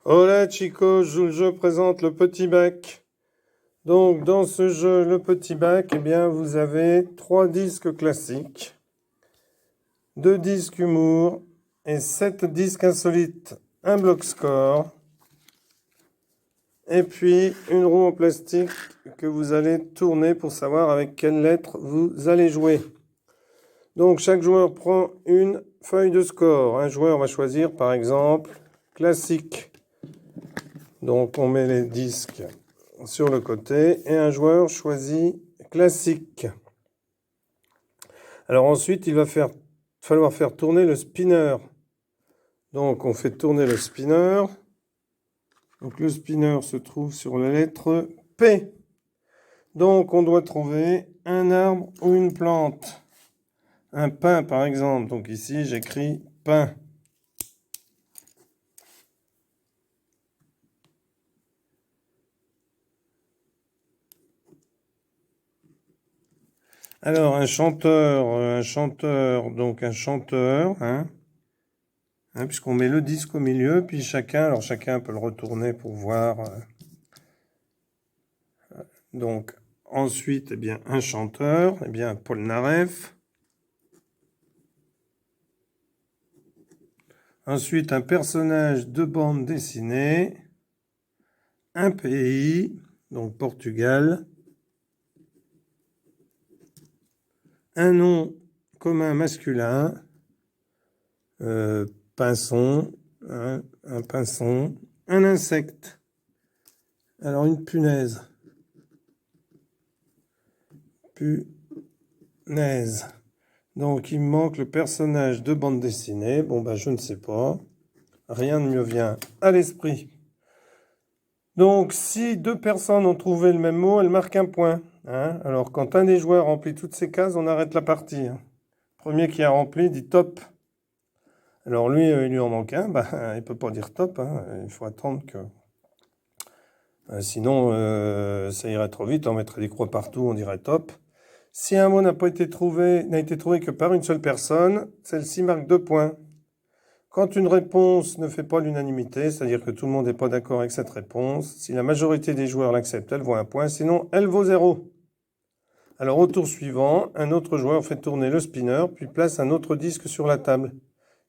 Hola chicos, je joue le jeu présente le petit bac. Donc dans ce jeu, le petit bac, eh bien vous avez 3 disques classiques, 2 disques humour et 7 disques insolites, un bloc score, et puis une roue en plastique que vous allez tourner pour savoir avec quelle lettre vous allez jouer. Donc chaque joueur prend une feuille de score. Un joueur va choisir par exemple classique. Donc on met les disques sur le côté et un joueur choisit classique. Alors ensuite, il va falloir faire tourner le spinner. Donc on fait tourner le spinner. Donc le spinner se trouve sur la lettre P. Donc on doit trouver un arbre ou une plante. Un pin par exemple. Donc ici j'écris pin. Alors un chanteur, donc un chanteur, puisqu'on met le disque au milieu, puis chacun peut le retourner pour voir. Donc ensuite, eh bien un chanteur, eh bien Paul Naref. Ensuite un personnage de bande dessinée, un pays, donc Portugal. Un nom commun masculin, pinson, un pinson, un insecte. Alors une punaise. Punaise. Donc il me manque le personnage de bande dessinée. Bon ben je ne sais pas. Rien ne me vient à l'esprit. Donc si deux personnes ont trouvé le même mot, elles marquent un point. Alors quand un des joueurs remplit toutes ces cases, on arrête la partie. Premier qui a rempli dit top. Alors lui, il lui en manque un, il ne peut pas dire top. Il faut attendre que... sinon, ça irait trop vite, on mettrait des croix partout, on dirait top. Si un mot n'a été trouvé que par une seule personne, celle-ci marque 2 points. Quand une réponse ne fait pas l'unanimité, c'est-à-dire que tout le monde n'est pas d'accord avec cette réponse, si la majorité des joueurs l'acceptent, elle vaut 1 point, sinon elle vaut 0. Alors au tour suivant, un autre joueur fait tourner le spinner, puis place un autre disque sur la table,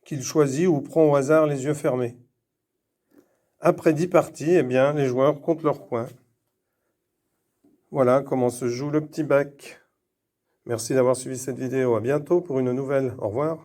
qu'il choisit ou prend au hasard les yeux fermés. Après 10 parties, eh bien, les joueurs comptent leurs points. Voilà comment se joue le petit bac. Merci d'avoir suivi cette vidéo. À bientôt pour une nouvelle. Au revoir.